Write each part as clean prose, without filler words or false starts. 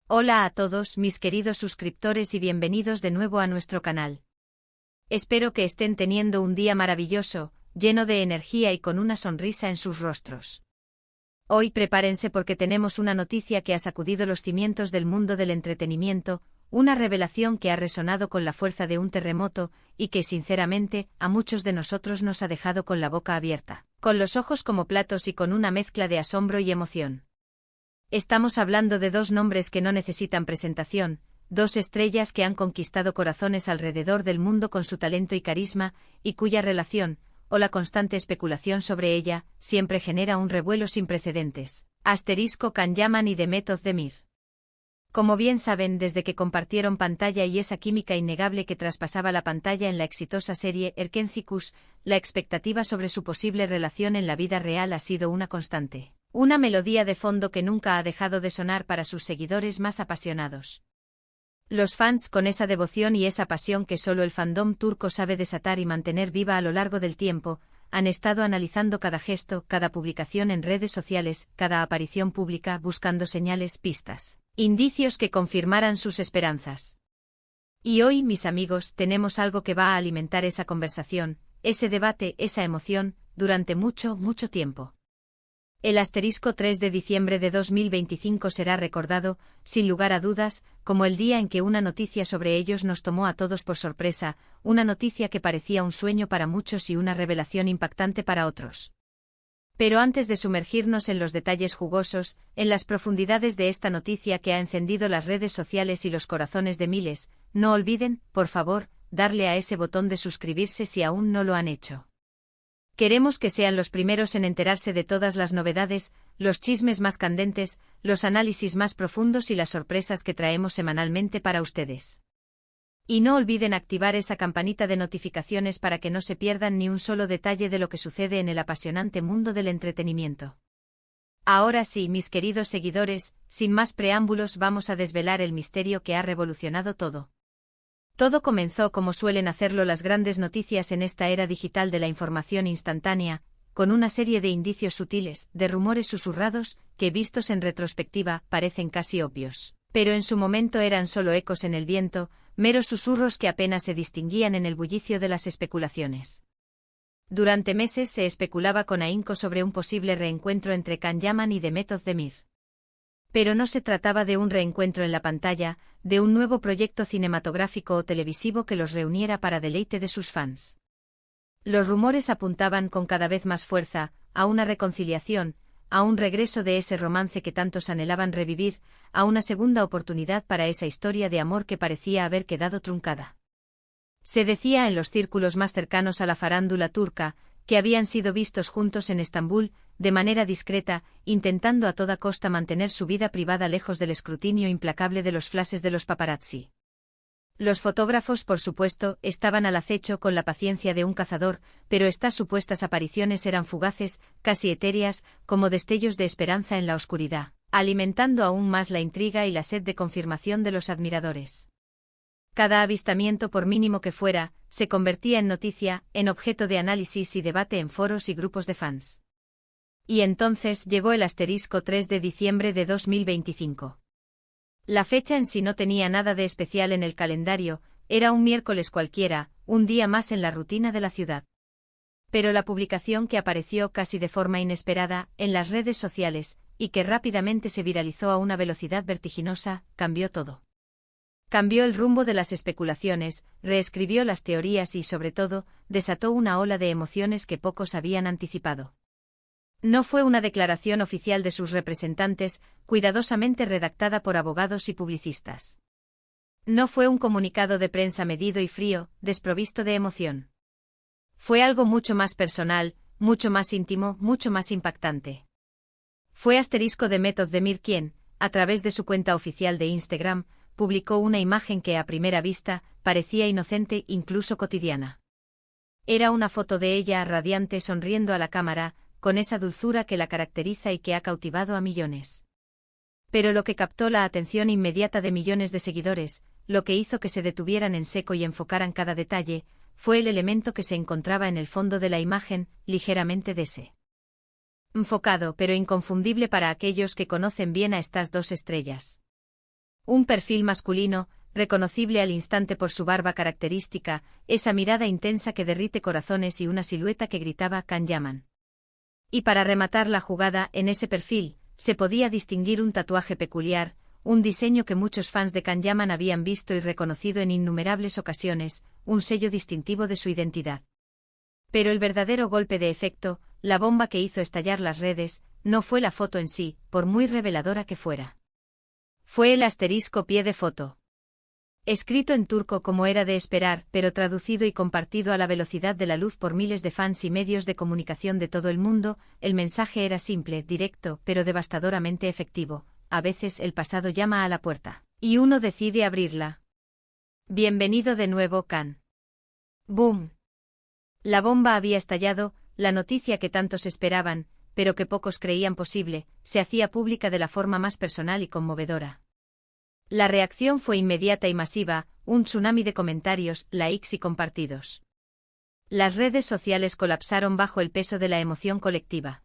Hola a todos mis queridos suscriptores y bienvenidos de nuevo a nuestro canal. Espero que estén teniendo un día maravilloso, lleno de energía y con una sonrisa en sus rostros. Hoy prepárense porque tenemos una noticia que ha sacudido los cimientos del mundo del entretenimiento, una revelación que ha resonado con la fuerza de un terremoto y que sinceramente a muchos de nosotros nos ha dejado con la boca abierta, con los ojos como platos y con una mezcla de asombro y emoción. Estamos hablando de dos nombres que no necesitan presentación, dos estrellas que han conquistado corazones alrededor del mundo con su talento y carisma, y cuya relación, o la constante especulación sobre ella, siempre genera un revuelo sin precedentes. Can Yaman y Demet Özdemir. Como bien saben, desde que compartieron pantalla y esa química innegable que traspasaba la pantalla en la exitosa serie Erkenci, la expectativa sobre su posible relación en la vida real ha sido una constante. Una melodía de fondo que nunca ha dejado de sonar para sus seguidores más apasionados. Los fans, con esa devoción y esa pasión que solo el fandom turco sabe desatar y mantener viva a lo largo del tiempo, han estado analizando cada gesto, cada publicación en redes sociales, cada aparición pública, buscando señales, pistas, indicios que confirmaran sus esperanzas. Y hoy, mis amigos, tenemos algo que va a alimentar esa conversación, ese debate, esa emoción, durante mucho, mucho tiempo. El 3 de diciembre de 2025 será recordado, sin lugar a dudas, como el día en que una noticia sobre ellos nos tomó a todos por sorpresa, una noticia que parecía un sueño para muchos y una revelación impactante para otros. Pero antes de sumergirnos en los detalles jugosos, en las profundidades de esta noticia que ha encendido las redes sociales y los corazones de miles, no olviden, por favor, darle a ese botón de suscribirse si aún no lo han hecho. Queremos que sean los primeros en enterarse de todas las novedades, los chismes más candentes, los análisis más profundos y las sorpresas que traemos semanalmente para ustedes. Y no olviden activar esa campanita de notificaciones para que no se pierdan ni un solo detalle de lo que sucede en el apasionante mundo del entretenimiento. Ahora sí, mis queridos seguidores, sin más preámbulos vamos a desvelar el misterio que ha revolucionado todo. Todo comenzó como suelen hacerlo las grandes noticias en esta era digital de la información instantánea, con una serie de indicios sutiles, de rumores susurrados, que vistos en retrospectiva, parecen casi obvios. Pero en su momento eran solo ecos en el viento, meros susurros que apenas se distinguían en el bullicio de las especulaciones. Durante meses se especulaba con ahínco sobre un posible reencuentro entre Can Yaman y Demet Özdemir. Pero no se trataba de un reencuentro en la pantalla, de un nuevo proyecto cinematográfico o televisivo que los reuniera para deleite de sus fans. Los rumores apuntaban con cada vez más fuerza a una reconciliación, a un regreso de ese romance que tantos anhelaban revivir, a una segunda oportunidad para esa historia de amor que parecía haber quedado truncada. Se decía en los círculos más cercanos a la farándula turca, que habían sido vistos juntos en Estambul, de manera discreta, intentando a toda costa mantener su vida privada lejos del escrutinio implacable de los flashes de los paparazzi. Los fotógrafos, por supuesto, estaban al acecho con la paciencia de un cazador, pero estas supuestas apariciones eran fugaces, casi etéreas, como destellos de esperanza en la oscuridad, alimentando aún más la intriga y la sed de confirmación de los admiradores. Cada avistamiento, por mínimo que fuera, se convertía en noticia, en objeto de análisis y debate en foros y grupos de fans. Y entonces llegó el 3 de diciembre de 2025. La fecha en sí no tenía nada de especial en el calendario, era un miércoles cualquiera, un día más en la rutina de la ciudad. Pero la publicación que apareció casi de forma inesperada en las redes sociales, y que rápidamente se viralizó a una velocidad vertiginosa, cambió todo. Cambió el rumbo de las especulaciones, reescribió las teorías y, sobre todo, desató una ola de emociones que pocos habían anticipado. No fue una declaración oficial de sus representantes, cuidadosamente redactada por abogados y publicistas. No fue un comunicado de prensa medido y frío, desprovisto de emoción. Fue algo mucho más personal, mucho más íntimo, mucho más impactante. Fue Demet Özdemir quien, a través de su cuenta oficial de Instagram, publicó una imagen que a primera vista parecía inocente, incluso cotidiana. Era una foto de ella radiante sonriendo a la cámara, con esa dulzura que la caracteriza y que ha cautivado a millones. Pero lo que captó la atención inmediata de millones de seguidores, lo que hizo que se detuvieran en seco y enfocaran cada detalle, fue el elemento que se encontraba en el fondo de la imagen, ligeramente enfocado pero inconfundible para aquellos que conocen bien a estas dos estrellas. Un perfil masculino, reconocible al instante por su barba característica, esa mirada intensa que derrite corazones y una silueta que gritaba Can Yaman. Y para rematar la jugada, en ese perfil, se podía distinguir un tatuaje peculiar, un diseño que muchos fans de Can Yaman habían visto y reconocido en innumerables ocasiones, un sello distintivo de su identidad. Pero el verdadero golpe de efecto, la bomba que hizo estallar las redes, no fue la foto en sí, por muy reveladora que fuera. Fue el asterisco pie de foto. Escrito en turco como era de esperar, pero traducido y compartido a la velocidad de la luz por miles de fans y medios de comunicación de todo el mundo, el mensaje era simple, directo, pero devastadoramente efectivo. A veces el pasado llama a la puerta, y uno decide abrirla. Bienvenido de nuevo, Can. ¡Boom! La bomba había estallado, la noticia que tantos esperaban, pero que pocos creían posible, se hacía pública de la forma más personal y conmovedora. La reacción fue inmediata y masiva, un tsunami de comentarios, likes y compartidos. Las redes sociales colapsaron bajo el peso de la emoción colectiva.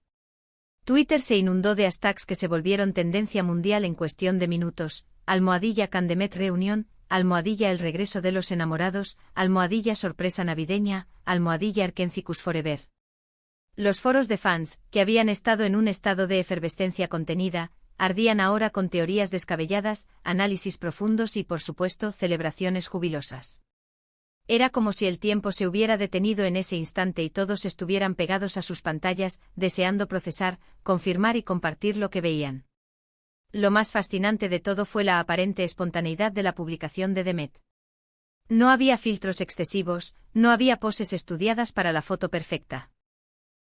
Twitter se inundó de hashtags que se volvieron tendencia mundial en cuestión de minutos: #CanDemet reunión, #el regreso de los enamorados, #sorpresa navideña, #Erkencicus forever. Los foros de fans, que habían estado en un estado de efervescencia contenida, ardían ahora con teorías descabelladas, análisis profundos y, por supuesto, celebraciones jubilosas. Era como si el tiempo se hubiera detenido en ese instante y todos estuvieran pegados a sus pantallas, deseando procesar, confirmar y compartir lo que veían. Lo más fascinante de todo fue la aparente espontaneidad de la publicación de Demet. No había filtros excesivos, no había poses estudiadas para la foto perfecta.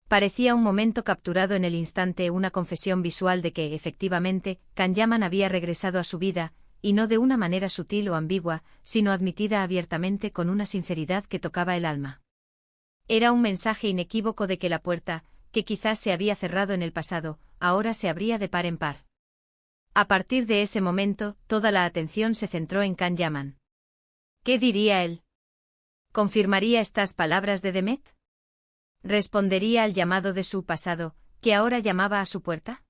Parecía un momento capturado en el instante, una confesión visual de que, efectivamente, Can Yaman había regresado a su vida, y no de una manera sutil o ambigua, sino admitida abiertamente con una sinceridad que tocaba el alma. Era un mensaje inequívoco de que la puerta, que quizás se había cerrado en el pasado, ahora se abría de par en par. A partir de ese momento, toda la atención se centró en Can Yaman. ¿Qué diría él? ¿Confirmaría estas palabras de Demet? ¿Respondería al llamado de su pasado, que ahora llamaba a su puerta?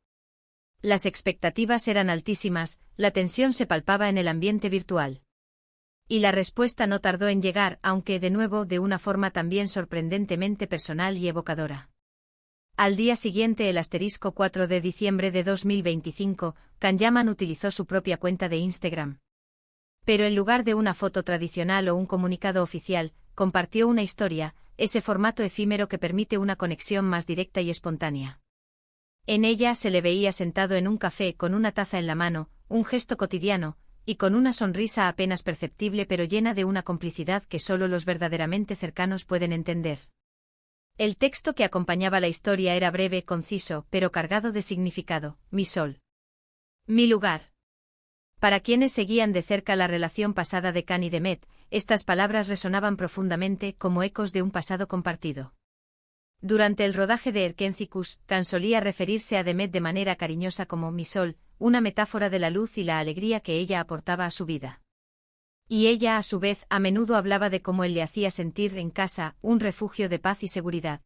Las expectativas eran altísimas, la tensión se palpaba en el ambiente virtual. Y la respuesta no tardó en llegar, aunque de nuevo de una forma también sorprendentemente personal y evocadora. Al día siguiente, el asterisco 4 de diciembre de 2025, Can Yaman utilizó su propia cuenta de Instagram. Pero en lugar de una foto tradicional o un comunicado oficial, compartió una historia, ese formato efímero que permite una conexión más directa y espontánea. En ella se le veía sentado en un café con una taza en la mano, un gesto cotidiano, y con una sonrisa apenas perceptible pero llena de una complicidad que solo los verdaderamente cercanos pueden entender. El texto que acompañaba la historia era breve, conciso, pero cargado de significado: mi sol. Mi lugar. Para quienes seguían de cerca la relación pasada de Can y Demet, estas palabras resonaban profundamente como ecos de un pasado compartido. Durante el rodaje de Erkencicus, Can solía referirse a Demet de manera cariñosa como mi sol, una metáfora de la luz y la alegría que ella aportaba a su vida. Y ella, a su vez, a menudo hablaba de cómo él le hacía sentir en casa, un refugio de paz y seguridad.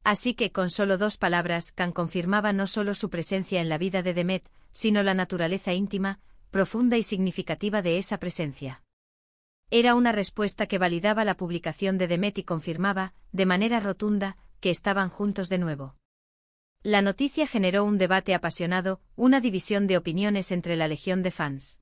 Así que, con solo 2 palabras, Can confirmaba no solo su presencia en la vida de Demet, sino la naturaleza íntima, profunda y significativa de esa presencia. Era una respuesta que validaba la publicación de Demet y confirmaba, de manera rotunda, que estaban juntos de nuevo. La noticia generó un debate apasionado, una división de opiniones entre la legión de fans.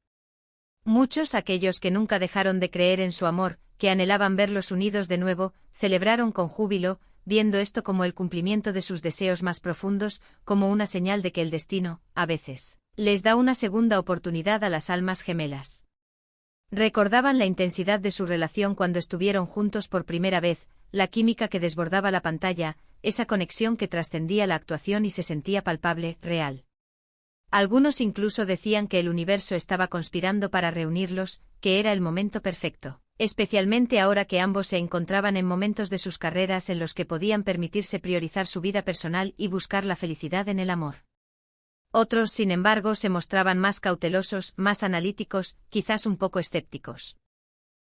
Muchos, aquellos que nunca dejaron de creer en su amor, que anhelaban verlos unidos de nuevo, celebraron con júbilo, viendo esto como el cumplimiento de sus deseos más profundos, como una señal de que el destino, a veces, les da una segunda oportunidad a las almas gemelas. Recordaban la intensidad de su relación cuando estuvieron juntos por primera vez, la química que desbordaba la pantalla, esa conexión que trascendía la actuación y se sentía palpable, real. Algunos incluso decían que el universo estaba conspirando para reunirlos, que era el momento perfecto, especialmente ahora que ambos se encontraban en momentos de sus carreras en los que podían permitirse priorizar su vida personal y buscar la felicidad en el amor. Otros, sin embargo, se mostraban más cautelosos, más analíticos, quizás un poco escépticos.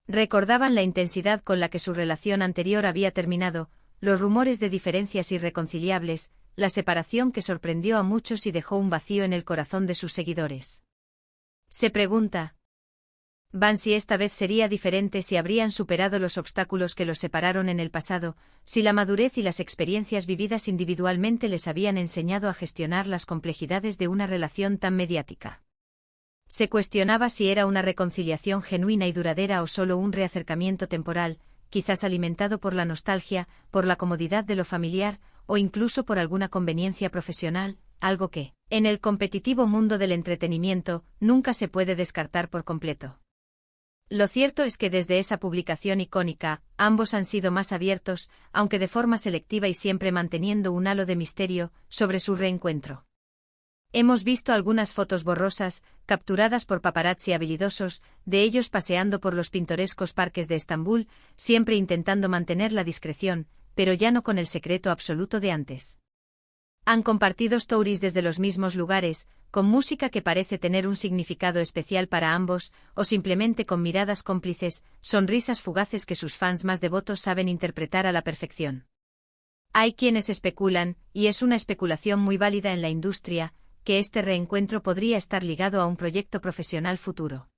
Recordaban la intensidad con la que su relación anterior había terminado, los rumores de diferencias irreconciliables, la separación que sorprendió a muchos y dejó un vacío en el corazón de sus seguidores. Se pregunta Van si esta vez sería diferente, si habrían superado los obstáculos que los separaron en el pasado, si la madurez y las experiencias vividas individualmente les habían enseñado a gestionar las complejidades de una relación tan mediática. Se cuestionaba si era una reconciliación genuina y duradera o solo un reacercamiento temporal, quizás alimentado por la nostalgia, por la comodidad de lo familiar, o incluso por alguna conveniencia profesional, algo que, en el competitivo mundo del entretenimiento, nunca se puede descartar por completo. Lo cierto es que desde esa publicación icónica, ambos han sido más abiertos, aunque de forma selectiva y siempre manteniendo un halo de misterio, sobre su reencuentro. Hemos visto algunas fotos borrosas, capturadas por paparazzi habilidosos, de ellos paseando por los pintorescos parques de Estambul, siempre intentando mantener la discreción, pero ya no con el secreto absoluto de antes. Han compartido stories desde los mismos lugares, con música que parece tener un significado especial para ambos, o simplemente con miradas cómplices, sonrisas fugaces que sus fans más devotos saben interpretar a la perfección. Hay quienes especulan, y es una especulación muy válida en la industria, que este reencuentro podría estar ligado a un proyecto profesional futuro.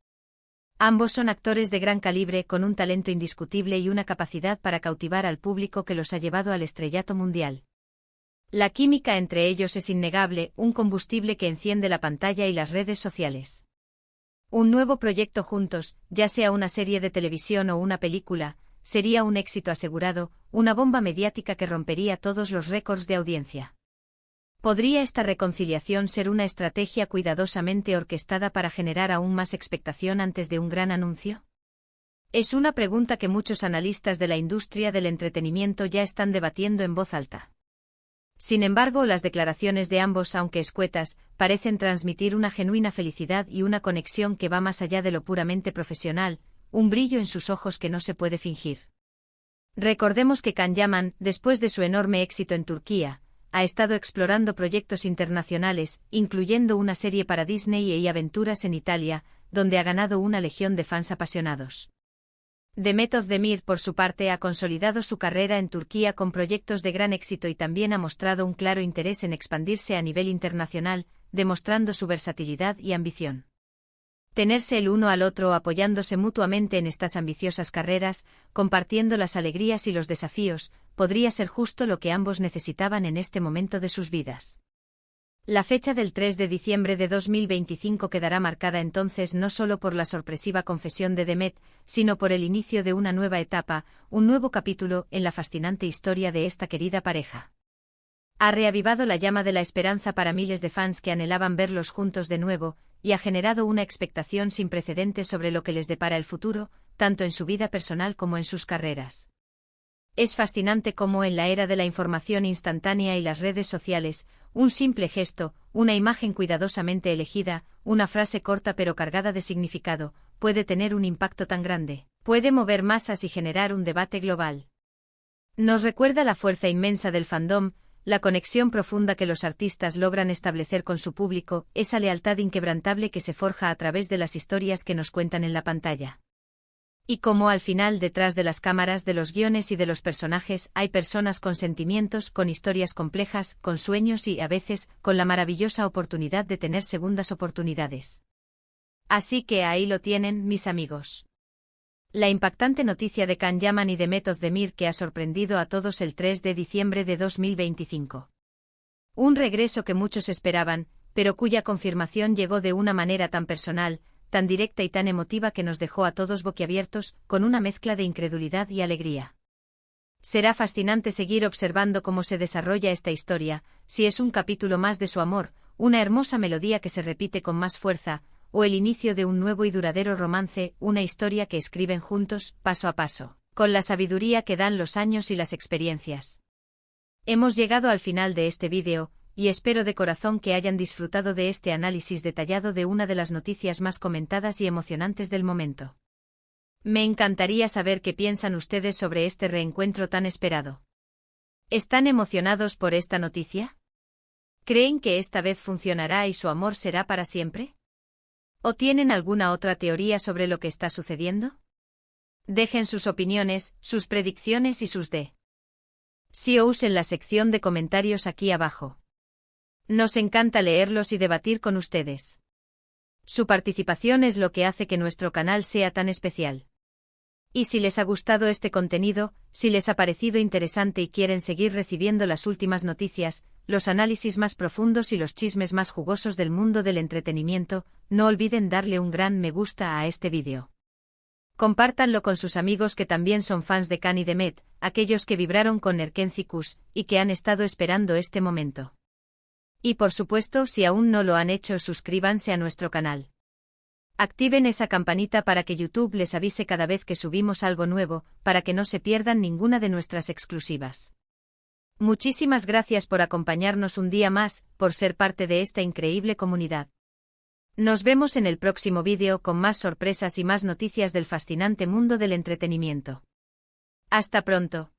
Ambos son actores de gran calibre, con un talento indiscutible y una capacidad para cautivar al público que los ha llevado al estrellato mundial. La química entre ellos es innegable, un combustible que enciende la pantalla y las redes sociales. Un nuevo proyecto juntos, ya sea una serie de televisión o una película, sería un éxito asegurado, una bomba mediática que rompería todos los récords de audiencia. ¿Podría esta reconciliación ser una estrategia cuidadosamente orquestada para generar aún más expectación antes de un gran anuncio? Es una pregunta que muchos analistas de la industria del entretenimiento ya están debatiendo en voz alta. Sin embargo, las declaraciones de ambos, aunque escuetas, parecen transmitir una genuina felicidad y una conexión que va más allá de lo puramente profesional, un brillo en sus ojos que no se puede fingir. Recordemos que Can Yaman, después de su enorme éxito en Turquía, ha estado explorando proyectos internacionales, incluyendo una serie para Disney y aventuras en Italia, donde ha ganado una legión de fans apasionados. Demet Özdemir, por su parte, ha consolidado su carrera en Turquía con proyectos de gran éxito y también ha mostrado un claro interés en expandirse a nivel internacional, demostrando su versatilidad y ambición. Tenerse el uno al otro apoyándose mutuamente en estas ambiciosas carreras, compartiendo las alegrías y los desafíos, podría ser justo lo que ambos necesitaban en este momento de sus vidas. La fecha del 3 de diciembre de 2025 quedará marcada entonces no solo por la sorpresiva confesión de Demet, sino por el inicio de una nueva etapa, un nuevo capítulo en la fascinante historia de esta querida pareja. Ha reavivado la llama de la esperanza para miles de fans que anhelaban verlos juntos de nuevo, y ha generado una expectación sin precedentes sobre lo que les depara el futuro, tanto en su vida personal como en sus carreras. Es fascinante cómo en la era de la información instantánea y las redes sociales, un simple gesto, una imagen cuidadosamente elegida, una frase corta pero cargada de significado, puede tener un impacto tan grande, puede mover masas y generar un debate global. Nos recuerda la fuerza inmensa del fandom, la conexión profunda que los artistas logran establecer con su público, esa lealtad inquebrantable que se forja a través de las historias que nos cuentan en la pantalla. Y como al final, detrás de las cámaras, de los guiones y de los personajes, hay personas con sentimientos, con historias complejas, con sueños y, a veces, con la maravillosa oportunidad de tener segundas oportunidades. Así que ahí lo tienen, mis amigos. La impactante noticia de Can Yaman y Demet Özdemir que ha sorprendido a todos el 3 de diciembre de 2025. Un regreso que muchos esperaban, pero cuya confirmación llegó de una manera tan personal, tan directa y tan emotiva que nos dejó a todos boquiabiertos, con una mezcla de incredulidad y alegría. Será fascinante seguir observando cómo se desarrolla esta historia, si es un capítulo más de su amor, una hermosa melodía que se repite con más fuerza, o el inicio de un nuevo y duradero romance, una historia que escriben juntos, paso a paso, con la sabiduría que dan los años y las experiencias. Hemos llegado al final de este vídeo, y espero de corazón que hayan disfrutado de este análisis detallado de una de las noticias más comentadas y emocionantes del momento. Me encantaría saber qué piensan ustedes sobre este reencuentro tan esperado. ¿Están emocionados por esta noticia? ¿Creen que esta vez funcionará y su amor será para siempre? ¿O tienen alguna otra teoría sobre lo que está sucediendo? Dejen sus opiniones, sus predicciones y sus CEOs en la sección de comentarios aquí abajo. Nos encanta leerlos y debatir con ustedes. Su participación es lo que hace que nuestro canal sea tan especial. Y si les ha gustado este contenido, si les ha parecido interesante y quieren seguir recibiendo las últimas noticias, los análisis más profundos y los chismes más jugosos del mundo del entretenimiento, no olviden darle un gran me gusta a este vídeo. Compártanlo con sus amigos que también son fans de Khan y de Met, aquellos que vibraron con Erkencicus, y que han estado esperando este momento. Y por supuesto, si aún no lo han hecho, suscríbanse a nuestro canal. Activen esa campanita para que YouTube les avise cada vez que subimos algo nuevo, para que no se pierdan ninguna de nuestras exclusivas. Muchísimas gracias por acompañarnos un día más, por ser parte de esta increíble comunidad. Nos vemos en el próximo vídeo con más sorpresas y más noticias del fascinante mundo del entretenimiento. Hasta pronto.